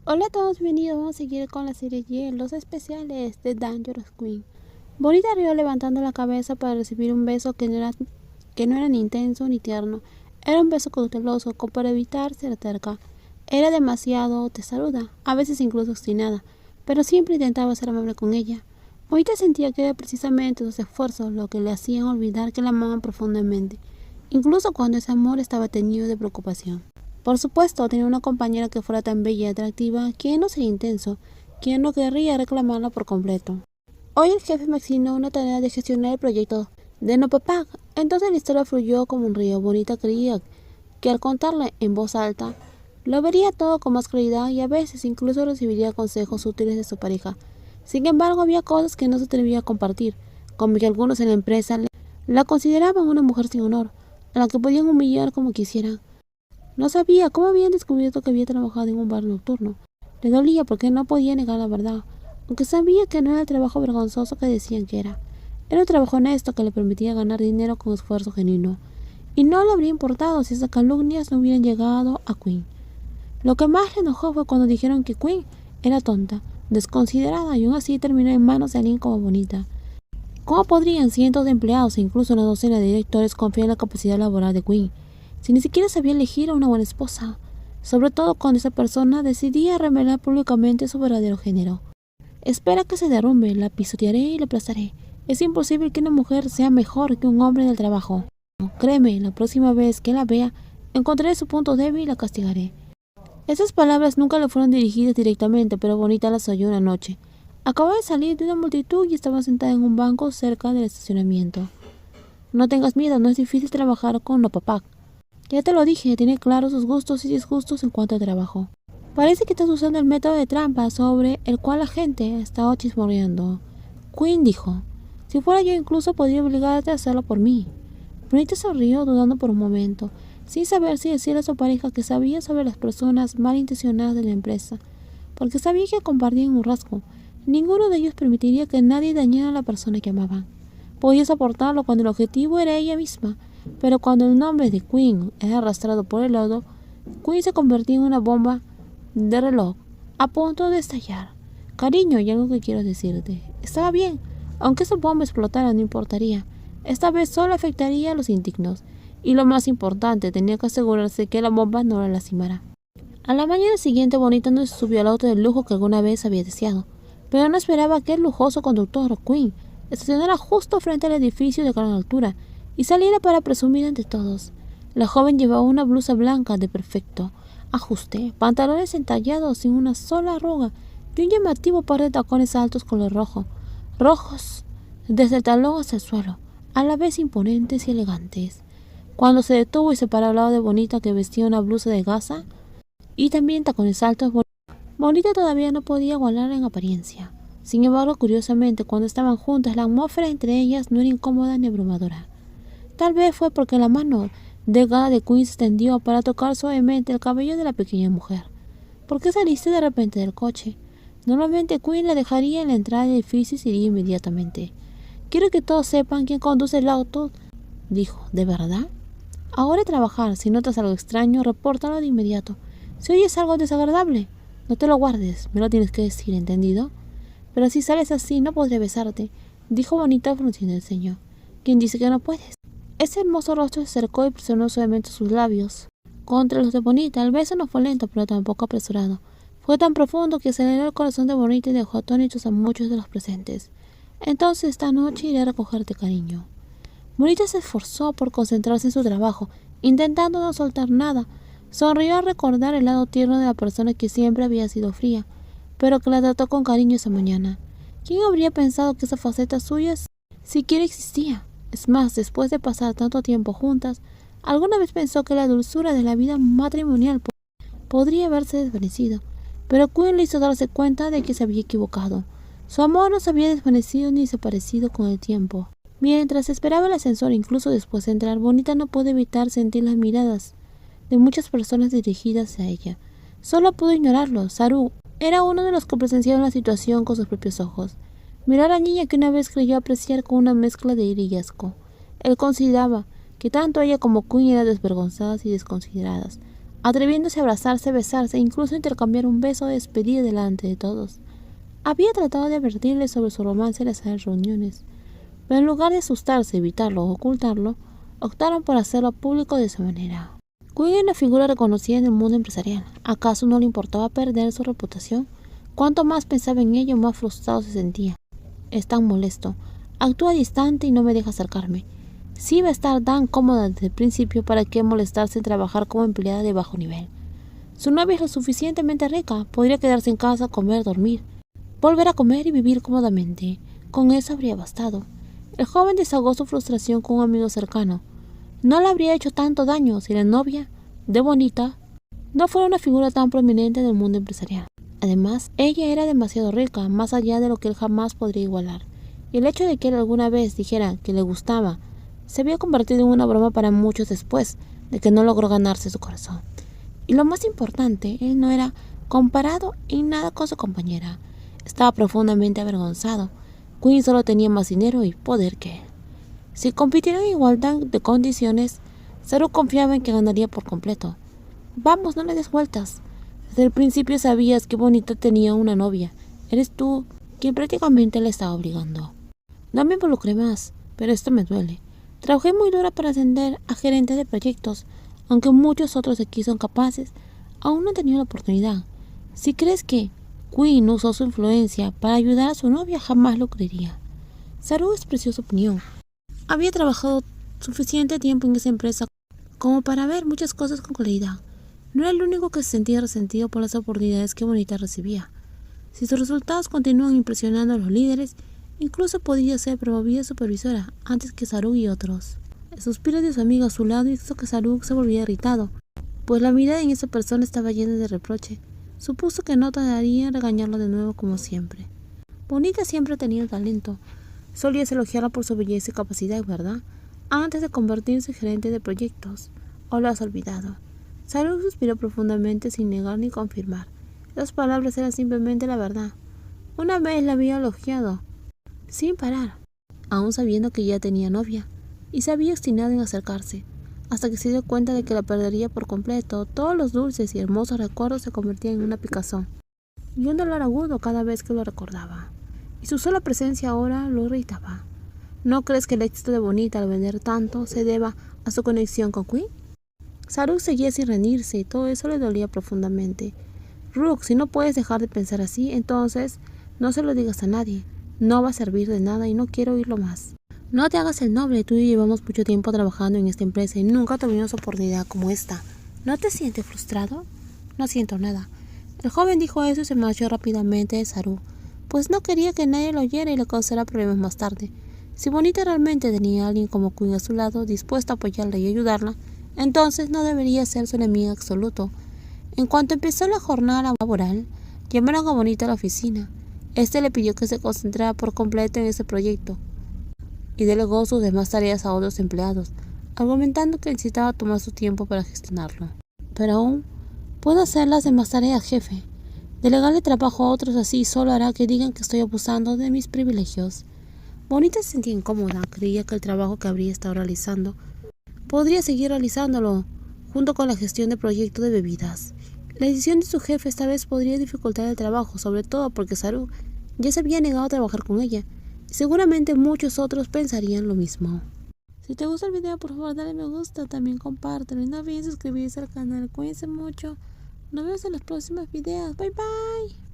Hola a todos, bienvenidos. Vamos a seguir con la serie Y, los especiales de Dangerous Queen. Bonita rió levantando la cabeza para recibir un beso que no era ni intenso ni tierno. Era un beso cauteloso, como para evitar ser terca. Era demasiado testaruda, a veces incluso obstinada, pero siempre intentaba ser amable con ella. Bonita sentía que era precisamente sus esfuerzos lo que le hacían olvidar que la amaban profundamente, incluso cuando ese amor estaba teñido de preocupación. Por supuesto, tenía una compañera que fuera tan bella y atractiva, quien no sería intenso, quien no querría reclamarla por completo. Hoy el jefe me asignó una tarea de gestionar el proyecto de No Papá. Entonces la historia fluyó como un río. Bonita creía que al contarla en voz alta, lo vería todo con más claridad y a veces incluso recibiría consejos útiles de su pareja. Sin embargo, había cosas que no se atrevía a compartir, como que algunos en la empresa la consideraban una mujer sin honor, a la que podían humillar como quisieran. No sabía cómo habían descubierto que había trabajado en un bar nocturno. Le dolía porque no podía negar la verdad, aunque sabía que no era el trabajo vergonzoso que decían que era. Era un trabajo honesto que le permitía ganar dinero con esfuerzo genuino. Y no le habría importado si esas calumnias no hubieran llegado a Queen. Lo que más le enojó fue cuando dijeron que Queen era tonta, desconsiderada y aún así terminó en manos de alguien como Bonita. ¿Cómo podrían cientos de empleados e incluso una docena de directores confiar en la capacidad laboral de Queen, si ni siquiera sabía elegir a una buena esposa? Sobre todo cuando esa persona decidía revelar públicamente su verdadero género. Espera que se derrumbe, la pisotearé y la aplastaré. Es imposible que una mujer sea mejor que un hombre en el trabajo. Créeme, la próxima vez que la vea, encontraré su punto débil y la castigaré. Esas palabras nunca le fueron dirigidas directamente, pero Bonita las oyó una noche. Acababa de salir de una multitud y estaba sentada en un banco cerca del estacionamiento. No tengas miedo, no es difícil trabajar con Papá. Ya te lo dije, tiene claros sus gustos y disgustos en cuanto a trabajo. Parece que estás usando el método de trampa sobre el cual la gente estaba chismorreando. Queen dijo, si fuera yo incluso podría obligarte a hacerlo por mí. Bonita sonrió dudando por un momento, sin saber si decirle a su pareja que sabía sobre las personas malintencionadas de la empresa, porque sabía que compartían un rasgo. Ninguno de ellos permitiría que nadie dañara a la persona que amaban. Podía soportarlo cuando el objetivo era ella misma, pero cuando el nombre de Queen era arrastrado por el lodo, Queen se convertía en una bomba de reloj, a punto de estallar. Cariño, hay algo que quiero decirte. Estaba bien, aunque esa bomba explotara no importaría. Esta vez solo afectaría a los indignos, y lo más importante, tenía que asegurarse que la bomba no la lastimara. A la mañana siguiente, Bonita no se subió al auto de lujo que alguna vez había deseado, pero no esperaba que el lujoso conductor, Queen, estacionara justo frente al edificio de gran altura y saliera para presumir ante todos. La joven llevaba una blusa blanca de perfecto ajuste, pantalones entallados sin una sola arruga y un llamativo par de tacones altos color rojo, rojos desde el talón hasta el suelo, a la vez imponentes y elegantes. Cuando se detuvo y se paró al lado de Bonita, que vestía una blusa de gasa y también tacones altos, Bonita todavía no podía igualarla en apariencia. Sin embargo, curiosamente, cuando estaban juntas, la atmósfera entre ellas no era incómoda ni abrumadora. Tal vez fue porque la mano delgada de Queen se extendió para tocar suavemente el cabello de la pequeña mujer. ¿Por qué saliste de repente del coche? Normalmente Queen la dejaría en la entrada del edificio y se iría inmediatamente. Quiero que todos sepan quién conduce el auto, dijo. ¿De verdad? Ahora a trabajar. Si notas algo extraño, repórtalo de inmediato. Si oyes algo desagradable, no te lo guardes, me lo tienes que decir, ¿entendido? Pero si sales así, no podré besarte, dijo Bonita frunciendo el ceño. ¿Quién dice que no puedes? Ese hermoso rostro se acercó y presionó suavemente sus labios contra los de Bonita. El beso no fue lento, pero tampoco apresurado. Fue tan profundo que aceleró el corazón de Bonita y dejó atónitos a muchos de los presentes. Entonces esta noche iré a recogerte, cariño. Bonita se esforzó por concentrarse en su trabajo, intentando no soltar nada. Sonrió al recordar el lado tierno de la persona que siempre había sido fría, pero que la trató con cariño esa mañana. ¿Quién habría pensado que esa faceta suya siquiera existía? Es más, después de pasar tanto tiempo juntas, alguna vez pensó que la dulzura de la vida matrimonial podría haberse desvanecido, pero Queen le hizo darse cuenta de que se había equivocado. Su amor no se había desvanecido ni desaparecido con el tiempo. Mientras esperaba el ascensor, incluso después de entrar, Bonita no pudo evitar sentir las miradas de muchas personas dirigidas a ella. Solo pudo ignorarlo. Saru era uno de los que presenciaron la situación con sus propios ojos. Miró a la niña que una vez creyó apreciar con una mezcla de ira y asco. Él consideraba que tanto ella como Queen eran desvergonzadas y desconsideradas. atreviéndose a abrazarse, besarse e incluso intercambiar un beso de despedida delante de todos. Había tratado de advertirle sobre su romance en las reuniones, pero en lugar de asustarse, evitarlo o ocultarlo, optaron por hacerlo público de esa manera. Quinn era una figura reconocida en el mundo empresarial. ¿Acaso no le importaba perder su reputación? Cuanto más pensaba en ello, más frustrado se sentía. Es tan molesto. Actúa distante y no me deja acercarme. Si iba a estar tan cómoda desde el principio, ¿para qué molestarse en trabajar como empleada de bajo nivel? Su novia es lo suficientemente rica. Podría quedarse en casa, comer, dormir, volver a comer y vivir cómodamente. Con eso habría bastado. El joven desahogó su frustración con un amigo cercano. No le habría hecho tanto daño si la novia de Bonita no fuera una figura tan prominente en el mundo empresarial. Además, ella era demasiado rica, más allá de lo que él jamás podría igualar. Y el hecho de que él alguna vez dijera que le gustaba se había convertido en una broma para muchos después de que no logró ganarse su corazón. Y lo más importante, él no era comparado en nada con su compañera. Estaba profundamente avergonzado. Quinn solo tenía más dinero y poder que él. Si compitieran en igualdad de condiciones, Saru confiaba en que ganaría por completo. Vamos, no le des vueltas. Desde el principio sabías que Bonita tenía una novia. Eres tú quien prácticamente la estaba obligando. No me involucré más, pero esto me duele. Trabajé muy dura para ascender a gerente de proyectos, aunque muchos otros aquí son capaces, aún no he tenido la oportunidad. Si crees que Quinn usó su influencia para ayudar a su novia, jamás lo creería. Saru expresó su opinión. Había trabajado suficiente tiempo en esa empresa como para ver muchas cosas con claridad. No era el único que se sentía resentido por las oportunidades que Bonita recibía. Si sus resultados continúan impresionando a los líderes, incluso podría ser promovida supervisora antes que Saru y otros. El suspiro de su amigo a su lado hizo que Saru se volviera irritado, pues la mirada en esa persona estaba llena de reproche. Supuso que no tardaría en regañarlo de nuevo como siempre. Bonita siempre tenía talento. Solías elogiarla por su belleza y capacidad, ¿verdad? Antes de convertirse en gerente de proyectos. ¿O lo has olvidado? Saru suspiró profundamente sin negar ni confirmar. Las palabras eran simplemente la verdad. Una vez la había elogiado, sin parar, aún sabiendo que ya tenía novia, y se había obstinado en acercarse, hasta que se dio cuenta de que la perdería por completo. Todos los dulces y hermosos recuerdos se convertían en una picazón, y un dolor agudo cada vez que lo recordaba. Y su sola presencia ahora lo irritaba. ¿No crees que el éxito de Bonita al vender tanto se deba a su conexión con Quinn? Saru seguía sin rendirse y todo eso le dolía profundamente. Rook, si no puedes dejar de pensar así, entonces no se lo digas a nadie. No va a servir de nada y no quiero oírlo más. No te hagas el noble, tú y yo llevamos mucho tiempo trabajando en esta empresa y nunca tuvimos oportunidad como esta. ¿No te sientes frustrado? No siento nada. El joven dijo eso y se marchó rápidamente de Saru, pues no quería que nadie lo oyera y le causara problemas más tarde. Si Bonita realmente tenía a alguien como Quinn a su lado, dispuesto a apoyarla y ayudarla, entonces no debería ser su enemigo absoluto. En cuanto empezó la jornada laboral, llamaron a Bonita a la oficina. Este le pidió que se concentrara por completo en ese proyecto y delegó sus demás tareas a otros empleados, argumentando que necesitaba tomar su tiempo para gestionarlo. Pero aún puedo hacer las demás tareas, jefe. Delegarle trabajo a otros así solo hará que digan que estoy abusando de mis privilegios. Bonita se sentía incómoda. Creía que el trabajo que habría estado realizando podría seguir realizándolo junto con la gestión de proyectos de bebidas. La decisión de su jefe esta vez podría dificultar el trabajo, sobre todo porque Saru ya se había negado a trabajar con ella, y seguramente muchos otros pensarían lo mismo. Si te gusta el video, por favor dale me gusta, también compártelo y no olvides suscribirse al canal. Cuídense mucho. Nos vemos en los próximos videos. Bye bye.